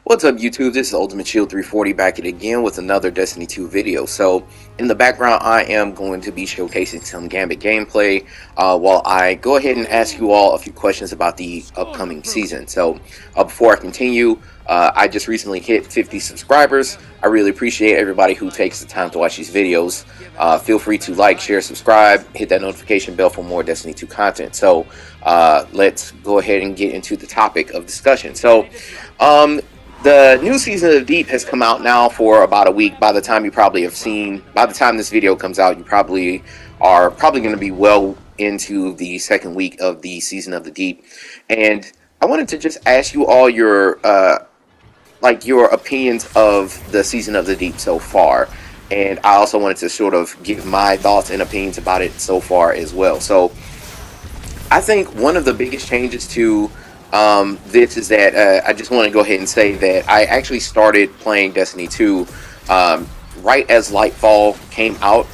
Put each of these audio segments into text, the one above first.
What's up YouTube? This is Ultimate Shield 340 back at it again with another Destiny 2 video. So in the background I am going to be showcasing some Gambit gameplay while I go ahead and ask you all a few questions about the upcoming season. So before I continue, I just recently hit 50 subscribers. I really appreciate everybody who takes the time to watch these videos. Feel free to like, share, subscribe, hit that notification bell for more Destiny 2 content. So let's go ahead and get into the topic of discussion. So the new season of the Deep has come out now for about a week. By the time you probably have seen, by the time this video comes out, you probably are going to be well into the second week of the season of the Deep. And I wanted to just ask you all your your opinions of the season of the Deep so far. And I also wanted to sort of give my thoughts and opinions about it so far as well. So I think one of the biggest changes to this is that I just want to go ahead and say that I actually started playing Destiny 2 right as Lightfall came out.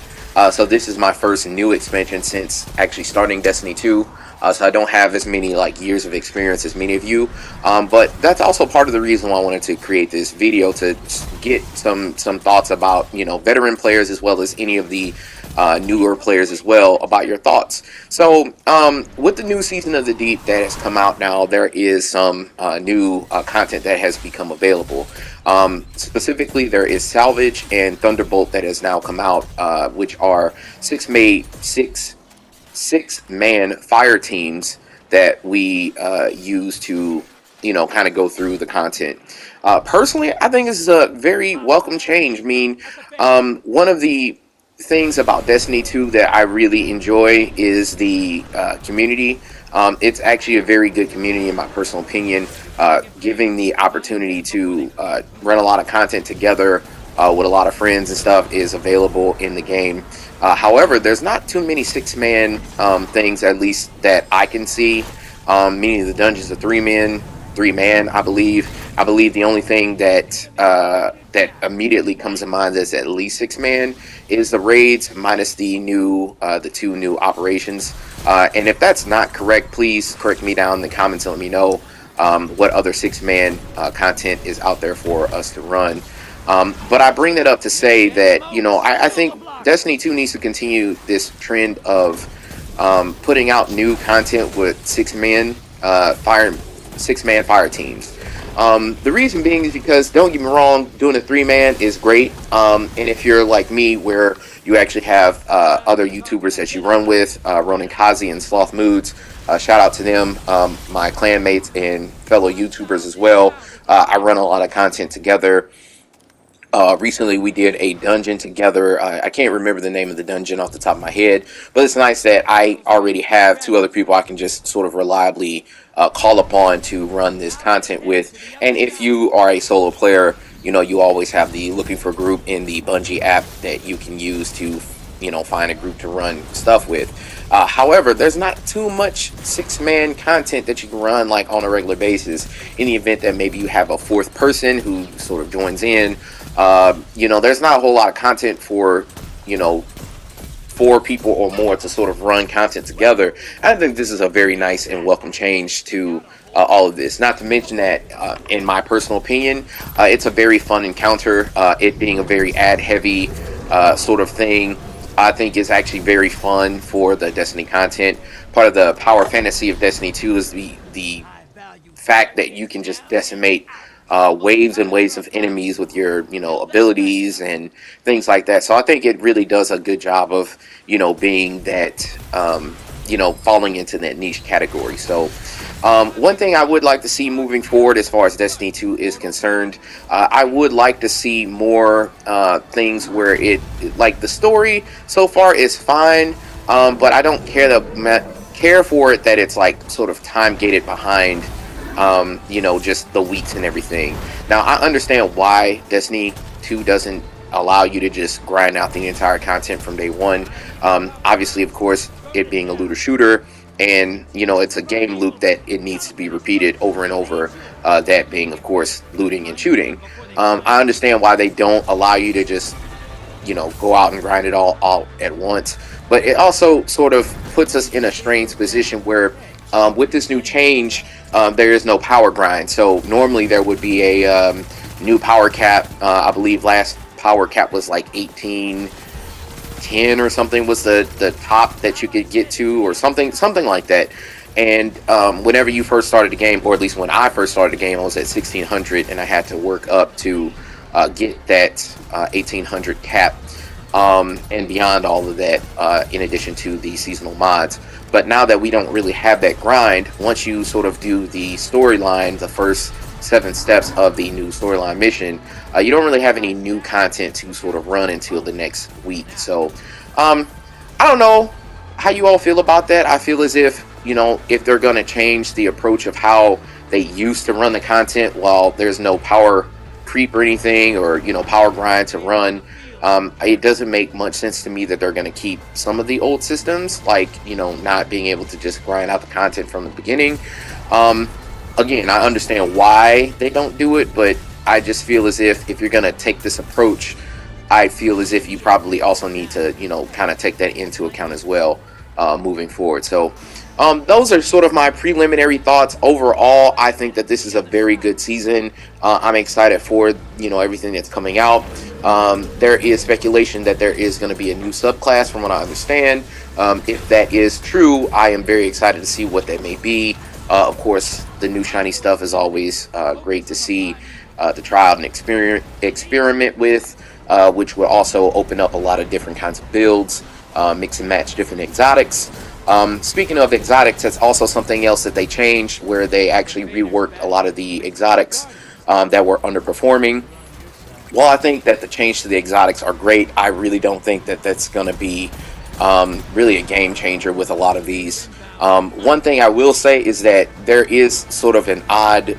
So this is my first new expansion since actually starting Destiny 2. So I don't have as many years of experience as many of you, but that's also part of the reason why I wanted to create this video, to get some thoughts about veteran players as well as any of the newer players as well, about your thoughts. So with the new season of the Deep that has come out now, there is some new content that has become available. Specifically, there is Salvage and Thunderbolt that has now come out, which are six-man fire teams that we use to kind of go through the content. Personally, I think this is a very welcome change. I mean, one of the things about Destiny 2 that I really enjoy is the community. It's actually a very good community in my personal opinion. Giving the opportunity to run a lot of content together with a lot of friends and stuff is available in the game. However, there's not too many six-man things, at least that I can see. Meaning the dungeons are three-man, I believe. I believe the only thing that that immediately comes to mind that's at least six-man is the raids, minus the two new operations. And if that's not correct, please correct me down in the comments and let me know what other six-man content is out there for us to run. But I bring that up to say that I think Destiny 2 needs to continue this trend of putting out new content with six-man fire teams. The reason being is because, don't get me wrong, doing a three-man is great. And if you're like me, where you actually have other YouTubers that you run with, Ronan Kazi and Sloth Moods, shout out to them, my clanmates and fellow YouTubers as well. I run a lot of content together. Recently we did a dungeon together. I can't remember the name of the dungeon off the top of my head, but it's nice that I already have two other people I can just sort of reliably call upon to run this content with. And if you are a solo player, you always have the looking for group in the Bungie app that you can use to find a group to run stuff with. However, there's not too much six-man content that you can run on a regular basis. In the event that maybe you have a fourth person who sort of joins in, there's not a whole lot of content for four people or more to sort of run content together. I think this is a very nice and welcome change to all of this. Not to mention that, in my personal opinion, it's a very fun encounter. It being a very ad-heavy sort of thing, I think is actually very fun for the Destiny content. Part of the power fantasy of Destiny 2 is the fact that you can just decimate waves and waves of enemies with your abilities and things like that. So I think it really does a good job of being that falling into that niche category. So one thing I would like to see moving forward as far as Destiny 2 is concerned, I would like to see more things where the story so far is fine, but I don't care for it that it's sort of time gated behind just the weeks and everything. Now, I understand why Destiny 2 doesn't allow you to just grind out the entire content from day one. Obviously, of course, it being a looter shooter, and it's a game loop that it needs to be repeated over and over, that being, of course, looting and shooting. I understand why they don't allow you to just go out and grind it all at once, but it also sort of puts us in a strange position where With this new change, there is no power grind. So normally there would be a new power cap. I believe last power cap was like 1810 or something was the top that you could get to, or something like that. And whenever you first started the game, or at least when I first started the game, I was at 1600, and I had to work up to get that 1800 cap, and beyond all of that, in addition to the seasonal mods. But now that we don't really have that grind, once you sort of do the storyline, the first 7 steps of the new storyline mission, you don't really have any new content to sort of run until the next week. So I don't know how you all feel about that. I feel as if, you know, if they're going to change the approach of how they used to run the content, while there's no power creep or anything, or, you know, power grind to run, it doesn't make much sense to me that they're going to keep some of the old systems, like, you know, not being able to just grind out the content from the beginning. Again, I understand why they don't do it, but I just feel as if you're going to take this approach, I feel as if you probably also need to, you know, kind of take that into account as well, moving forward. So those are sort of my preliminary thoughts. Overall, I think that this is a very good season. I'm excited for, you know, everything that's coming out. There is speculation that there is going to be a new subclass, from what I understand. If that is true, I am very excited to see what that may be. Of course, the new shiny stuff is always great to see, to try out and experiment with, which will also open up a lot of different kinds of builds, mix and match different exotics. Speaking of exotics, that's also something else that they changed, where they actually reworked a lot of the exotics that were underperforming. While I think that the change to the exotics are great, I really don't think that that's going to be really a game changer with a lot of these. One thing I will say is that there is sort of an odd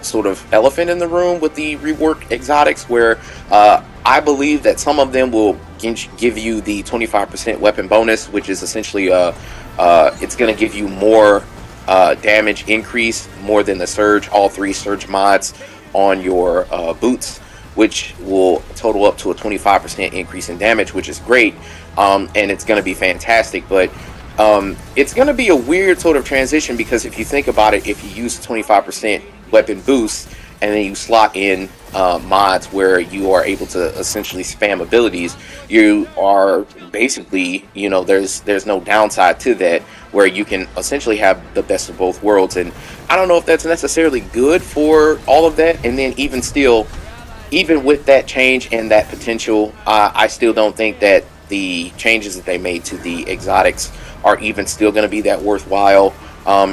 sort of elephant in the room with the reworked exotics, where I believe that some of them will give you the 25% weapon bonus, which is essentially it's going to give you more damage increase, more than the surge, all 3 surge mods on your boots, which will total up to a 25% increase in damage, which is great, and it's going to be fantastic. But it's going to be a weird sort of transition, because if you think about it, if you use 25% weapon boost and then you slot in mods where you are able to essentially spam abilities, you are basically, you know, there's no downside to that, where you can essentially have the best of both worlds. And I don't know if that's necessarily good for all of that. And then even still, even with that change and that potential, I still don't think that the changes that they made to the exotics are even still going to be that worthwhile.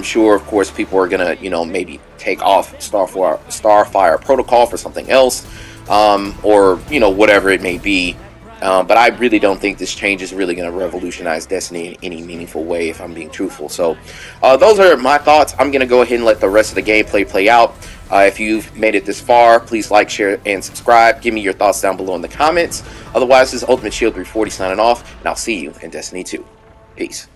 Sure, of course, people are going to, you know, maybe take off Starfire Protocol for something else, or, you know, whatever it may be. But I really don't think this change is really going to revolutionize Destiny in any meaningful way, if I'm being truthful. So those are my thoughts. I'm going to go ahead and let the rest of the gameplay play out. If you've made it this far, please like, share, and subscribe. Give me your thoughts down below in the comments. Otherwise, this is Ultimate Shield 340 signing off, and I'll see you in Destiny 2. Peace.